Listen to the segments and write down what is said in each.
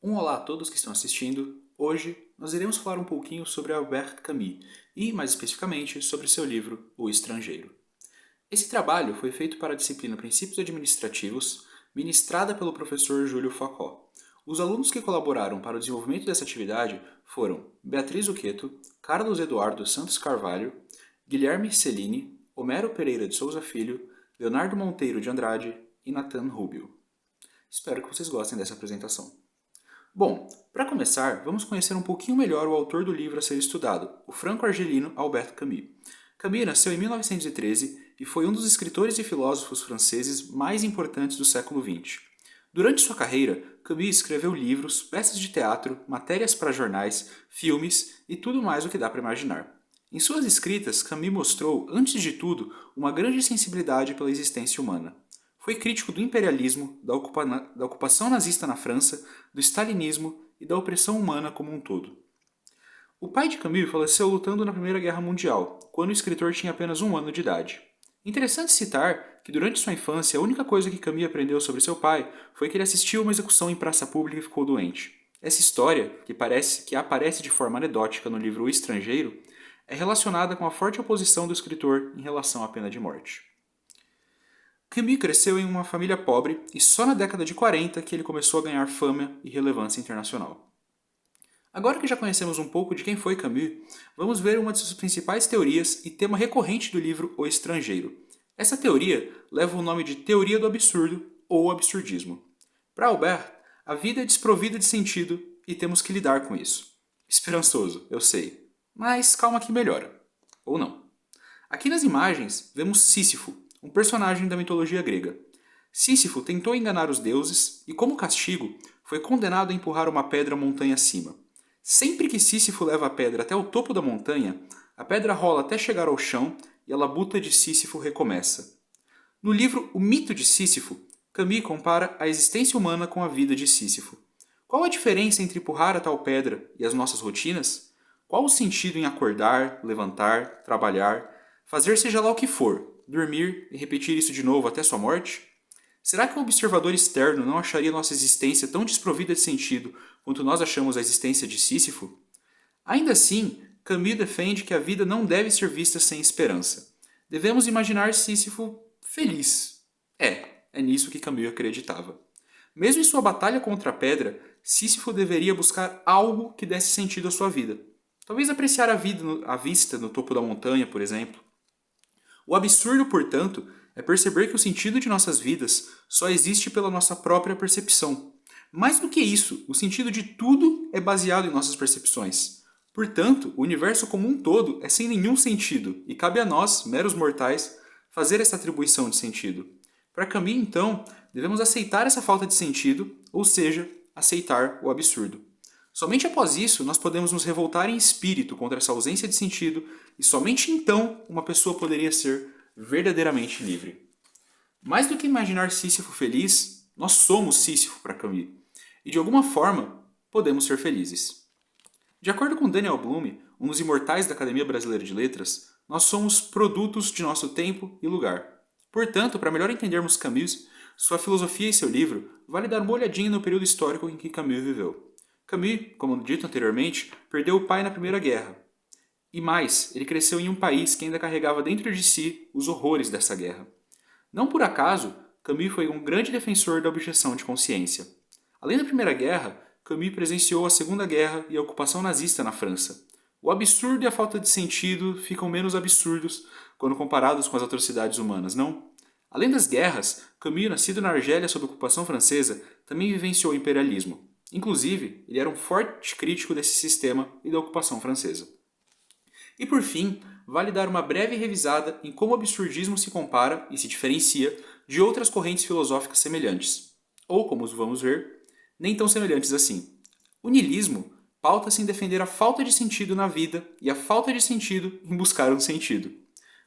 Olá a todos que estão assistindo. Hoje nós iremos falar um pouquinho sobre Albert Camus e, mais especificamente, sobre seu livro O Estrangeiro. Esse trabalho foi feito para a disciplina Princípios Administrativos, ministrada pelo professor Júlio Facó. Os alunos que colaboraram para o desenvolvimento dessa atividade foram Beatriz Uqueto, Carlos Eduardo Santos Carvalho, Guilherme Cellini, Homero Pereira de Souza Filho, Leonardo Monteiro de Andrade e Nathan Rubio. Espero que vocês gostem dessa apresentação. Bom, para começar, vamos conhecer um pouquinho melhor o autor do livro a ser estudado, o franco-argelino Albert Camus. Camus nasceu em 1913 e foi um dos escritores e filósofos franceses mais importantes do século XX. Durante sua carreira, Camus escreveu livros, peças de teatro, matérias para jornais, filmes e tudo mais o que dá para imaginar. Em suas escritas, Camus mostrou, antes de tudo, uma grande sensibilidade pela existência humana. Foi crítico do imperialismo, da ocupação nazista na França, do stalinismo e da opressão humana como um todo. O pai de Camus faleceu lutando na Primeira Guerra Mundial, quando o escritor tinha apenas 1 ano de idade. Interessante citar que durante sua infância a única coisa que Camus aprendeu sobre seu pai foi que ele assistiu a uma execução em praça pública e ficou doente. Essa história, que aparece de forma anedótica no livro O Estrangeiro, é relacionada com a forte oposição do escritor em relação à pena de morte. Camus cresceu em uma família pobre e só na década de 40 que ele começou a ganhar fama e relevância internacional. Agora que já conhecemos um pouco de quem foi Camus, vamos ver uma de suas principais teorias e tema recorrente do livro O Estrangeiro. Essa teoria leva o nome de Teoria do Absurdo ou Absurdismo. Para Albert, a vida é desprovida de sentido e temos que lidar com isso. Esperançoso, eu sei, mas calma que melhora. Ou não. Aqui nas imagens vemos Sísifo, um personagem da mitologia grega. Sísifo tentou enganar os deuses e, como castigo, foi condenado a empurrar uma pedra montanha acima. Sempre que Sísifo leva a pedra até o topo da montanha, a pedra rola até chegar ao chão e a labuta de Sísifo recomeça. No livro O Mito de Sísifo, Camus compara a existência humana com a vida de Sísifo. Qual a diferença entre empurrar a tal pedra e as nossas rotinas? Qual o sentido em acordar, levantar, trabalhar, fazer seja lá o que for, dormir e repetir isso de novo até sua morte? Será que um observador externo não acharia nossa existência tão desprovida de sentido quanto nós achamos a existência de Sísifo? Ainda assim, Camus defende que a vida não deve ser vista sem esperança. Devemos imaginar Sísifo feliz. É nisso que Camus acreditava. Mesmo em sua batalha contra a pedra, Sísifo deveria buscar algo que desse sentido à sua vida. Talvez apreciar a vida à vista no topo da montanha, por exemplo. O absurdo, portanto, é perceber que o sentido de nossas vidas só existe pela nossa própria percepção. Mais do que isso, o sentido de tudo é baseado em nossas percepções. Portanto, o universo como um todo é sem nenhum sentido e cabe a nós, meros mortais, fazer essa atribuição de sentido. Para Camus, então, devemos aceitar essa falta de sentido, ou seja, aceitar o absurdo. Somente após isso nós podemos nos revoltar em espírito contra essa ausência de sentido e somente então uma pessoa poderia ser verdadeiramente livre. Mais do que imaginar Sísifo feliz, nós somos Sísifo para Camus. E de alguma forma, podemos ser felizes. De acordo com Daniel Bloom, um dos imortais da Academia Brasileira de Letras, nós somos produtos de nosso tempo e lugar. Portanto, para melhor entendermos Camus, sua filosofia e seu livro, vale dar uma olhadinha no período histórico em que Camus viveu. Camus, como dito anteriormente, perdeu o pai na Primeira Guerra. E mais, ele cresceu em um país que ainda carregava dentro de si os horrores dessa guerra. Não por acaso, Camus foi um grande defensor da objeção de consciência. Além da Primeira Guerra, Camus presenciou a Segunda Guerra e a ocupação nazista na França. O absurdo e a falta de sentido ficam menos absurdos quando comparados com as atrocidades humanas, não? Além das guerras, Camus, nascido na Argélia sob ocupação francesa, também vivenciou o imperialismo. Inclusive, ele era um forte crítico desse sistema e da ocupação francesa. E por fim, vale dar uma breve revisada em como o absurdismo se compara e se diferencia de outras correntes filosóficas semelhantes, ou, como vamos ver, nem tão semelhantes assim. O niilismo pauta-se em defender a falta de sentido na vida e a falta de sentido em buscar um sentido.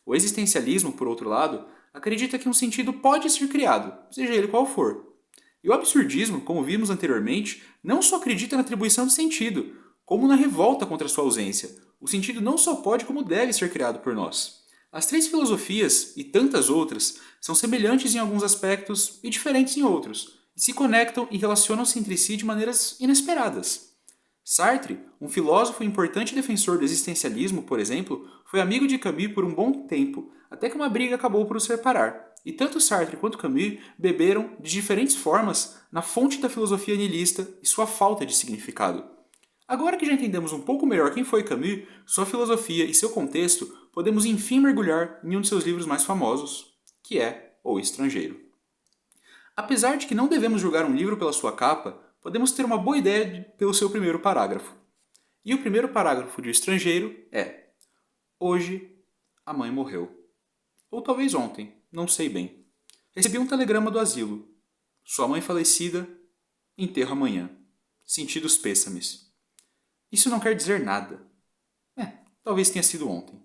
O existencialismo, por outro lado, acredita que um sentido pode ser criado, seja ele qual for. E o absurdismo, como vimos anteriormente, não só acredita na atribuição de sentido, como na revolta contra sua ausência. O sentido não só pode, como deve ser criado por nós. As três filosofias, e tantas outras, são semelhantes em alguns aspectos e diferentes em outros, se conectam e relacionam-se entre si de maneiras inesperadas. Sartre, um filósofo e importante defensor do existencialismo, por exemplo, foi amigo de Camus por um bom tempo, até que uma briga acabou por os separar. E tanto Sartre quanto Camus beberam, de diferentes formas, na fonte da filosofia nihilista e sua falta de significado. Agora que já entendemos um pouco melhor quem foi Camus, sua filosofia e seu contexto, podemos enfim mergulhar em um de seus livros mais famosos, que é O Estrangeiro. Apesar de que não devemos julgar um livro pela sua capa, podemos ter uma boa ideia pelo seu primeiro parágrafo. E o primeiro parágrafo de O Estrangeiro é: Hoje, a mãe morreu. Ou talvez ontem, não sei bem. Recebi um telegrama do asilo. Sua mãe falecida, enterro amanhã. Sentidos pêsames. Isso não quer dizer nada. Talvez tenha sido ontem.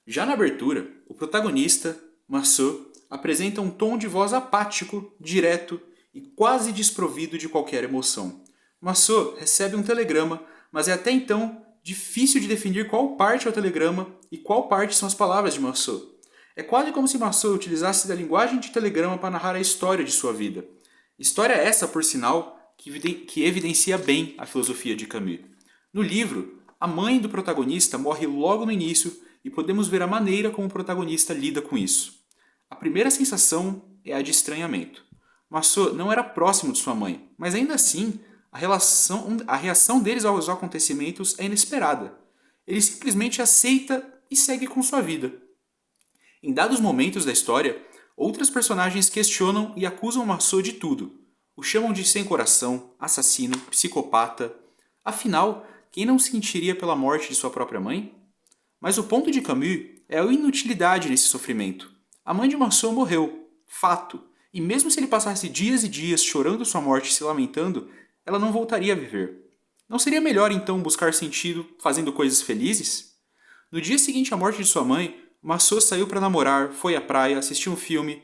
Já na abertura, o protagonista, Marceau, apresenta um tom de voz apático, direto e quase desprovido de qualquer emoção. Marceau recebe um telegrama, mas é até então difícil de definir qual parte é o telegrama e qual parte são as palavras de Marceau. É quase como se Marceau utilizasse da linguagem de telegrama para narrar a história de sua vida. História essa, por sinal, que evidencia bem a filosofia de Camus. No livro, a mãe do protagonista morre logo no início e podemos ver a maneira como o protagonista lida com isso. A primeira sensação é a de estranhamento. Marceau não era próximo de sua mãe, mas ainda assim, a reação deles aos acontecimentos é inesperada. Ele simplesmente aceita e segue com sua vida. Em dados momentos da história, outras personagens questionam e acusam Marceau de tudo. O chamam de sem coração, assassino, psicopata. Afinal, quem não sentiria pela morte de sua própria mãe? Mas o ponto de Camus é a inutilidade nesse sofrimento. A mãe de Marceau morreu, fato, e mesmo se ele passasse dias e dias chorando sua morte e se lamentando, ela não voltaria a viver. Não seria melhor então buscar sentido fazendo coisas felizes? No dia seguinte à morte de sua mãe, Marceau saiu para namorar, foi à praia, assistiu um filme.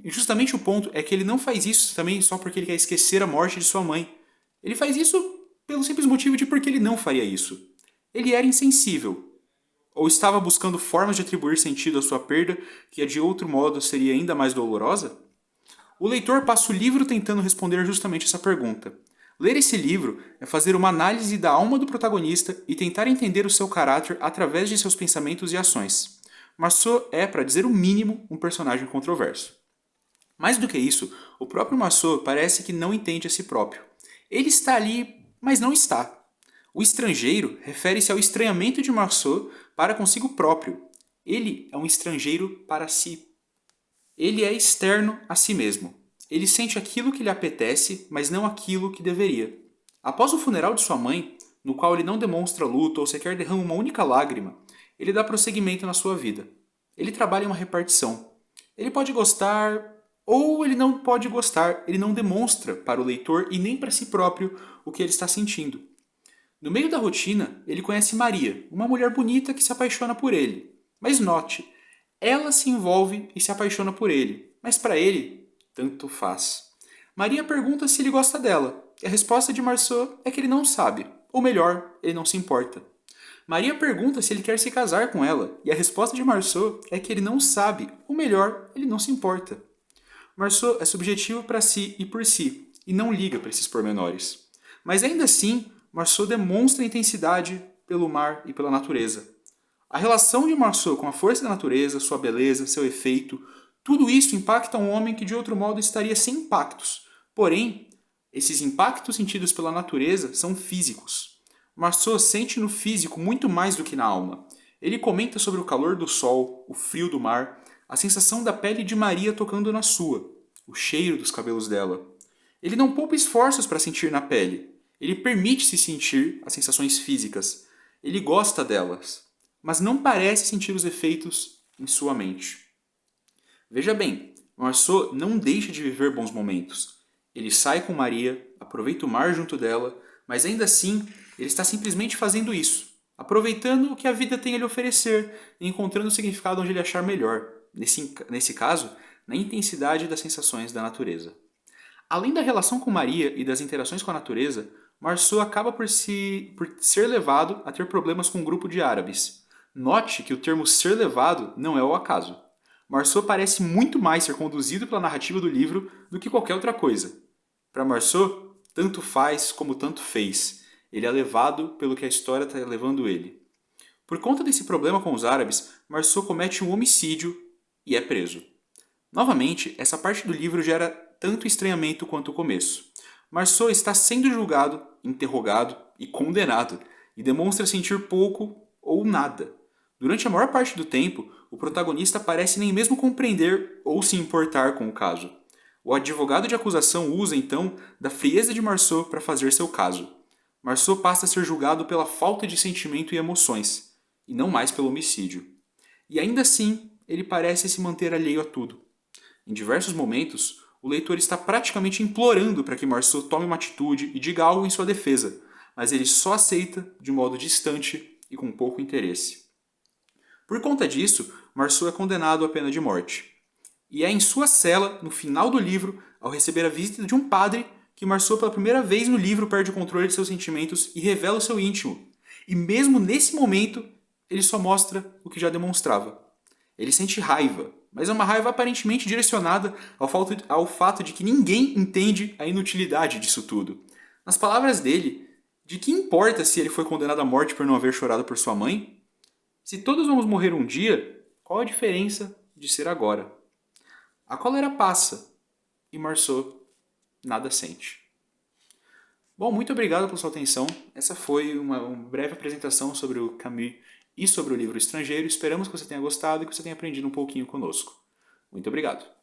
Justamente o ponto é que ele não faz isso também só porque ele quer esquecer a morte de sua mãe. Ele faz isso pelo simples motivo de porque ele não faria isso. Ele era insensível, ou estava buscando formas de atribuir sentido à sua perda que de outro modo seria ainda mais dolorosa? O leitor passa o livro tentando responder justamente essa pergunta. Ler esse livro é fazer uma análise da alma do protagonista e tentar entender o seu caráter através de seus pensamentos e ações. Marceau é, para dizer o mínimo, um personagem controverso. Mais do que isso, o próprio Marceau parece que não entende a si próprio. Ele está ali, mas não está. O estrangeiro refere-se ao estranhamento de Marceau para consigo próprio. Ele é um estrangeiro para si. Ele é externo a si mesmo. Ele sente aquilo que lhe apetece, mas não aquilo que deveria. Após o funeral de sua mãe, no qual ele não demonstra luto ou sequer derrama uma única lágrima, ele dá prosseguimento na sua vida. Ele trabalha em uma repartição. Ele pode gostar ou ele não pode gostar, ele não demonstra para o leitor e nem para si próprio o que ele está sentindo. No meio da rotina, ele conhece Maria, uma mulher bonita que se apaixona por ele. Mas note, ela se envolve e se apaixona por ele, mas para ele, tanto faz. Maria pergunta se ele gosta dela, e a resposta de Marceau é que ele não sabe, ou melhor, ele não se importa. Maria pergunta se ele quer se casar com ela, e a resposta de Marceau é que ele não sabe, ou melhor, ele não se importa. Marceau é subjetivo para si e por si, e não liga para esses pormenores. Mas ainda assim, Marceau demonstra intensidade pelo mar e pela natureza. A relação de Marceau com a força da natureza, sua beleza, seu efeito, tudo isso impacta um homem que de outro modo estaria sem impactos. Porém, esses impactos sentidos pela natureza são físicos. Marceau sente no físico muito mais do que na alma. Ele comenta sobre o calor do sol, o frio do mar, a sensação da pele de Maria tocando na sua, o cheiro dos cabelos dela. Ele não poupa esforços para sentir na pele. Ele permite-se sentir as sensações físicas. Ele gosta delas, mas não parece sentir os efeitos em sua mente. Veja bem, Marceau não deixa de viver bons momentos. Ele sai com Maria, aproveita o mar junto dela, mas ainda assim ele está simplesmente fazendo isso, aproveitando o que a vida tem a lhe oferecer e encontrando o significado onde ele achar melhor, nesse caso, na intensidade das sensações da natureza. Além da relação com Maria e das interações com a natureza, Marceau acaba por ser levado a ter problemas com um grupo de árabes. Note que o termo ser levado não é ao acaso. Marceau parece muito mais ser conduzido pela narrativa do livro do que qualquer outra coisa. Para Marceau, tanto faz como tanto fez. Ele é levado pelo que a história está levando ele. Por conta desse problema com os árabes, Marceau comete um homicídio e é preso. Novamente, essa parte do livro gera tanto estranhamento quanto o começo. Marceau está sendo julgado, interrogado e condenado, e demonstra sentir pouco ou nada. Durante a maior parte do tempo, o protagonista parece nem mesmo compreender ou se importar com o caso. O advogado de acusação usa, então, da frieza de Marceau para fazer seu caso. Marceau passa a ser julgado pela falta de sentimento e emoções, e não mais pelo homicídio. E ainda assim, ele parece se manter alheio a tudo. Em diversos momentos, o leitor está praticamente implorando para que Marceau tome uma atitude e diga algo em sua defesa, mas ele só aceita de modo distante e com pouco interesse. Por conta disso, Marceau é condenado à pena de morte. E é em sua cela, no final do livro, ao receber a visita de um padre, que Marceau pela primeira vez no livro perde o controle de seus sentimentos e revela o seu íntimo. E mesmo nesse momento, ele só mostra o que já demonstrava. Ele sente raiva, mas é uma raiva aparentemente direcionada ao fato de que ninguém entende a inutilidade disso tudo. Nas palavras dele, de que importa se ele foi condenado à morte por não haver chorado por sua mãe? Se todos vamos morrer um dia, qual a diferença de ser agora? A cólera passa e Marceau nada sente. Bom, muito obrigado pela sua atenção. Essa foi uma breve apresentação sobre o Camus e sobre o livro Estrangeiro. Esperamos que você tenha gostado e que você tenha aprendido um pouquinho conosco. Muito obrigado.